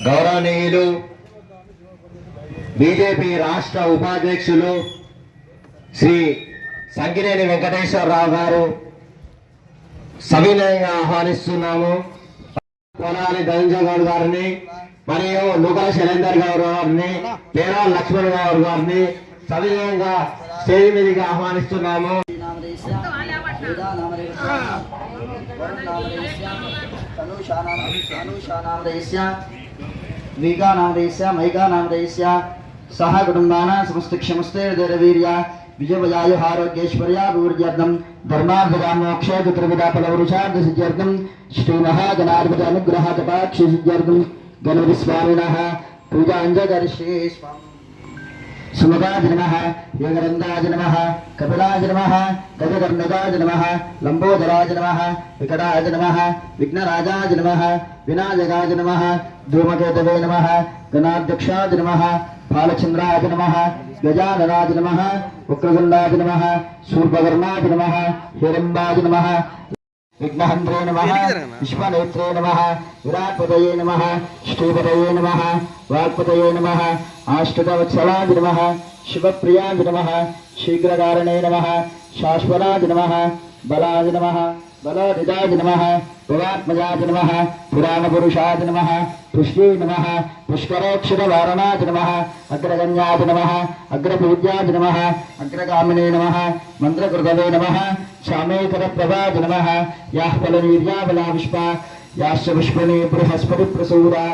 గౌరవనీయులు బీజేపీ రాష్ట్ర ఉపాధ్యక్షులు శ్రీ సంకినేని వెంకటేశ్వరరావు గారు సవినయంగా ఆహ్వానిస్తున్నాము. కొనాలి ధనంజయ గౌడ్ గారిని మరియు నూకల శైలేందర్ గౌడ్ గారిని, పేరాల లక్ష్మణ్ గౌడ్ గారిని సవినయంగా స్టేజ్ మీదకి ఆహ్వానిస్తున్నాము. सह कुटुंबाना समस्त क्षमस्ते वीर्य विजयवजायु आरोग्येश्वर्या ऊर्जार्थम धर्मार्थ त्रिविधा फलवृषार्थ सिद्ध्यर्थम श्री महागणाधिपति अनुग्रह कटाक्ष सिद्ध्यर्थम गणपति स्वामिनः पूजाञ्जकरिष्ये सुमुखाय नमः योगरन्दाय नमः कपिलाय नमः गजकर्णकाय नमः लंबोदराय नमः विकटाय नमः विघ्नराजाय नमः विनायकाय नमः धूमकेतवे नमः गणाध्यक्षाय नमः बालचंद्राय नमः गजाननाय नमः उग्रगुण्डाय नमः शूर्पकर्णाय नमः हिरण्यवाय नमः विघ्नहन्त्रे नमः विश्वनेत्रे नमः विराट्पतये नमः श्रीपतये नमः वाक्पतये नमः आष्टवत्सलाय नमः शिवप्रियाय नमः शीघ्रकारणे नमः शाश्वताय नमः बलाय नमः बलादिदाय नमः भवात्मजाय नमः पुराणपुरुषाय नमः पुष्टे नमः पुष्करोक्षरवारणाय नमः अग्रगण्याय नमः अग्रपूज्याय नमः अग्रगामिने नमः मन्त्रकृतवे नमः श्यामेकरप्रभाय नमः याः फलवीर्या बलाविष्पा याश्च पुष्पणे बृहस्पति प्रसूरा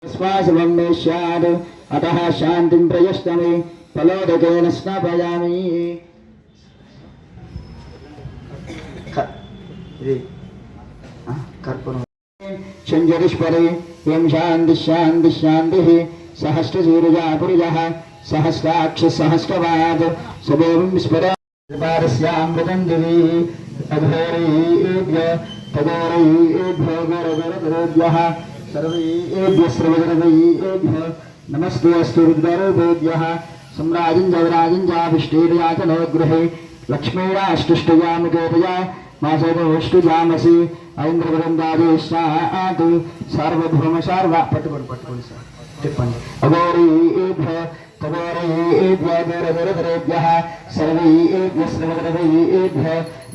स्वासवं मे स्यात् अतः शान्तिं प्रयष्टमे फलोदकेन स्नापयामि। शंजरिष्परे यं शान्ति शान्ति शान्तिः सहस्रसूर्या पुरुषः सहस्राक्ष सहस्रवाद सदेवं विस्मरामृतं दिवि अघोरेभ्य तघोरेभ्यो गौरवगुरुभ्यः सर्वेभ्यः सर्वगुरुभ्यः नमस्ते अस्तु रुद्ररूपेभ्यः सम्राजं जयराजं जाभिष्टेर्याचनो गृहे लक्ष्मीराष्टुष्टयामुकेतया मासोष्टुजामसि ऐन्द्रवृन्दादेशातु सार्वभौम सार्व पట్టుకోండి సార్ చెప్పండి अघोरेभ्य तघोरेभ्य गौरवगुरुभ्यः सर्वेभ्यः सर्वगुरुभ्यः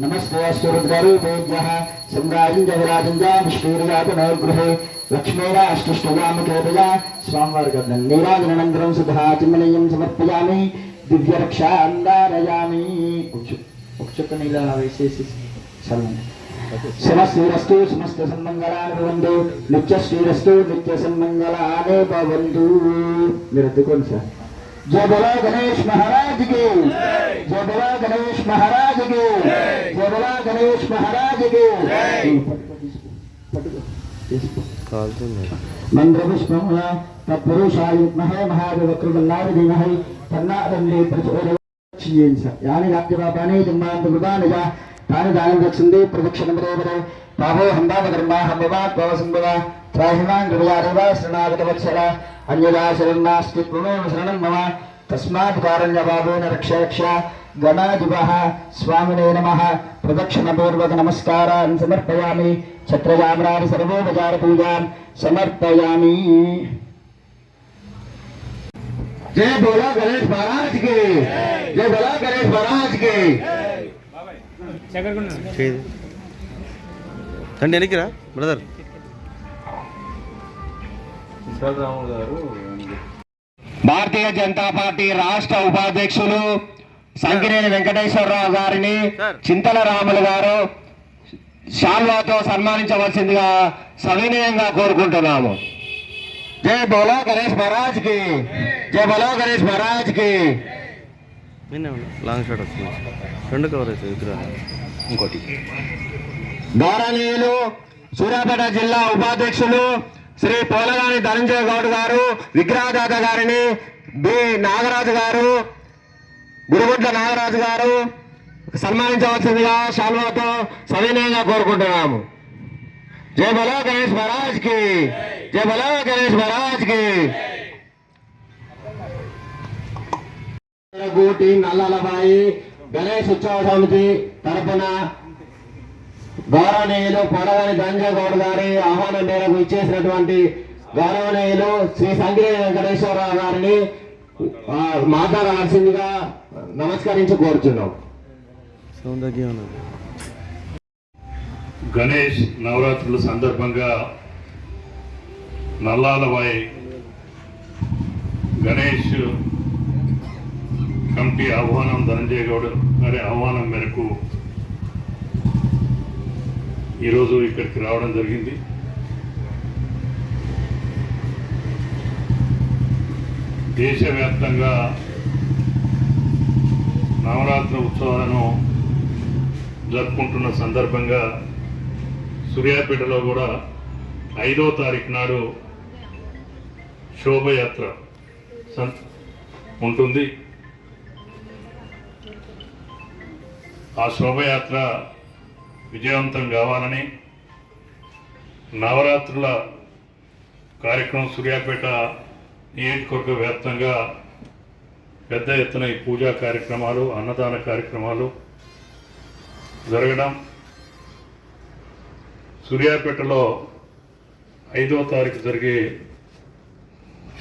नमस्ते अस्तु रुद्ररूपेभ्यः सम्राजं जयराजं जाभिष्टेर्याचनो गृहे लक्ष्मीराष्टुष्टयामुकेतया स्वामवार्गं नीराजनानन्तरं सुधा चिन्मनीयं समर्पयामि दिव्यरक्षान्दारयामि उक्षुक नीला विशेष समस्तीरस्तु समस्त सन्मंगलानि भवन्तु नित्यश्रीरस्तु नित्य सन्मंगलानि भवन्तु। मेरा कौन सा जय बोलो गणेश महाराज की जय बोलो गणेश महाराज की जय बोलो गणेश महाराज की मंत्रपुष्पं तत्पुरुषाय विद्महे महादेववक्रतुण्डाय धीमहि तन्नो प्रचोदयात्। यानि नाट्यपापानि जन्मान्तकृतानि च तानि दानं रक्षन्ते प्रदक्षिणपदे पावो हम्बावकर्मा हम्बवात् भवसम्भवा त्राहिमां कृपयादेव शरणागतवत्सला अन्यदा शरणं त्वमेव शरणं मम तस्मात् कारण्यभावेन रक्ष रक्ष गणाधिपः स्वामिने नमः प्रदक्षिणपूर्वक नमस्कारान् समर्पयामि छत्रयाम्रादि सर्वोपचारपूजां समर्पयामि। जय बोलो गणेश महाराज की जय बोलो गणेश महाराज की రండి వెనక్కిరా బ్రదర్. భారతీయ జనతా పార్టీ రాష్ట్ర ఉపాధ్యక్షులు సంకినేని వెంకటేశ్వరరావు గారిని చింతల రాములు గారు శాల్వాతో సన్మానించవలసిందిగా సవినయంగా కోరుకుంటున్నాము. జై బోలో గణేష్ మహారాజ్ కి జై బోలో గణేష్ మహారాజ్ కి. లాంగ్ షాట్ వస్తుంది రెండు కవర్ అవుతుంది విగ్రహం. ఇంకోటి గౌరవనీయులు సూర్యాపేట జిల్లా ఉపాధ్యక్షులు శ్రీ పోలగాని ధనంజయ గౌడ్ గారు విగ్రహదాత గారిని బి నాగరాజు గారు గురుగుడ్ల నాగరాజు గారు సన్మానించవలసిందిగా శాల్వాతో సవినయంగా కోరుకుంటున్నాము. జై బలో గణేష్ మహారాజ్ కి జై బలో గణేష్ మహారాజ్ కి. గూటి నల్లలబాయి గణేష్ ఉత్సవ సమితి తరఫున గౌరవనీయులు పొలగాని ధనంజయ గౌడ్ గారి ఆహ్వానం మేరకు ఇచ్చేసినటువంటి గౌరవనీయులు శ్రీ సంగిరి వెంకటేశ్వరరావు గారిని మాట్లాడాల్సిందిగా నమస్కరించి కోరుచున్నాం. గణేష్ నవరాత్రుల సందర్భంగా నల్లాలవాయి గణేష్ కమిటీ ఆహ్వానం ధనంజయ గౌడ్ గారి ఆహ్వానం మేరకు ఈరోజు ఇక్కడికి రావడం జరిగింది. దేశవ్యాప్తంగా నవరాత్రి ఉత్సవాలను జరుపుకుంటున్న సందర్భంగా సూర్యాపేటలో కూడా 5వ తారీఖు నాడు శోభయాత్ర ఉంటుంది. ఆ శోభయాత్ర విజయవంతం కావాలని నవరాత్రుల కార్యక్రమం సూర్యాపేట నియోజకవర్గ వ్యాప్తంగా పెద్ద ఎత్తున ఈ పూజా కార్యక్రమాలు, అన్నదాన కార్యక్రమాలు జరగడం, సూర్యాపేటలో 5వ తారీఖు జరిగే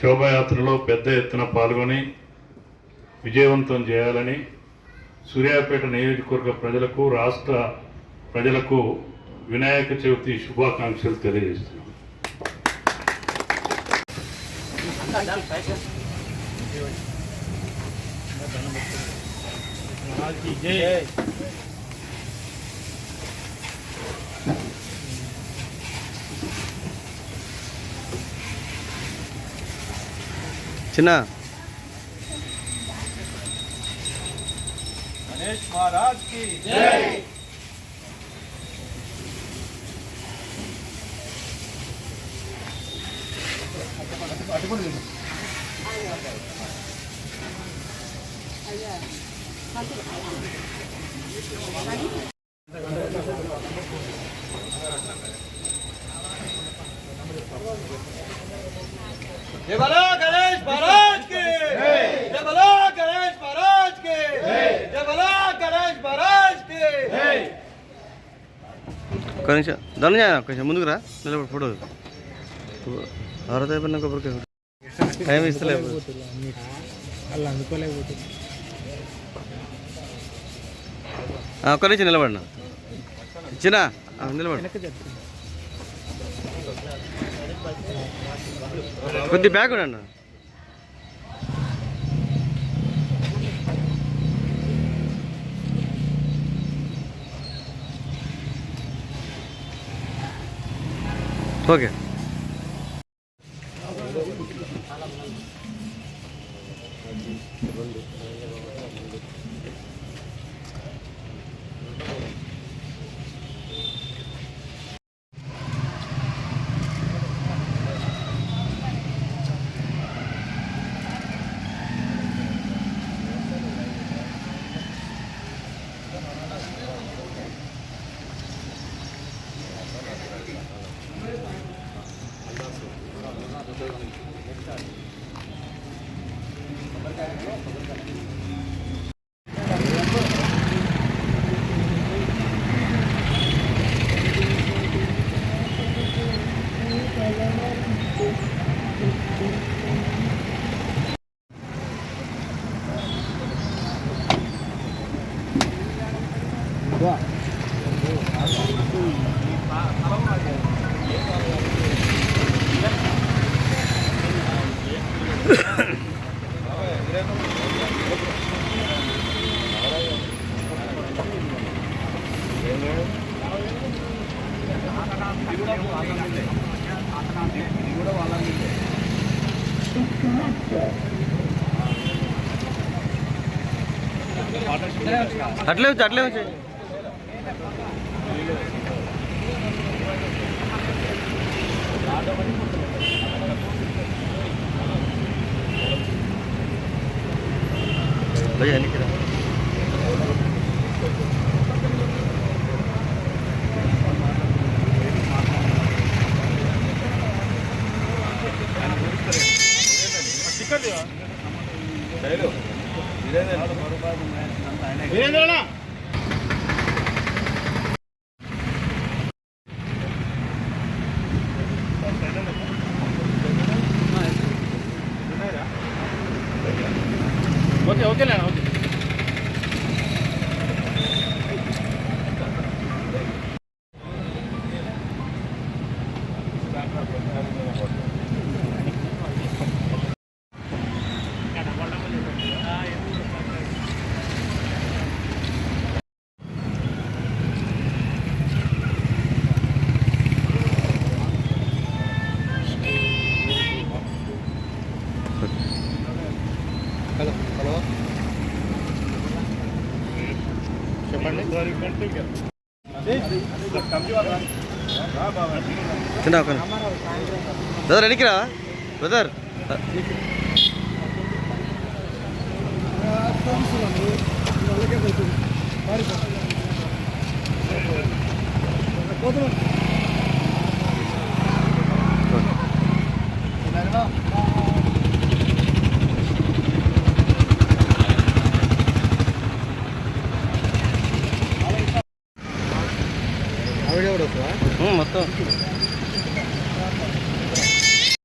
శోభయాత్రలో పెద్ద ఎత్తున పాల్గొని విజయవంతం చేయాలని సూర్యాపేట నియోజకవర్గ ప్రజలకు, రాష్ట్ర ప్రజలకు వినాయక చవితి శుభాకాంక్షలు తెలియజేస్తున్నాం. చిన్న गणेश महाराज की जय। जय बोलो गणेश महाराज की जय बोलो गणेश महाराज की जय बोलो गणेश महाराज की ఒక్క నిమిషం ధనంజయ కొంచెం ముందుకు రా, నిలబడి ఫోటో ఆరో అయిపోయినా కొబ్బరికాయ టైం ఇస్తలేదు. ఒక్క నిమిషం నిలబడినా ఇచ్చినా నిలబడి కొద్ది బ్యాగ్ ఉండండి. ఓకే అట్లే వచ్చి అట్లే వచ్చి భయ్యా నీకు రా. తిన్నా ఒక బ్రదర్ ఎన్నికిరా బ్రదర్ మొత్తం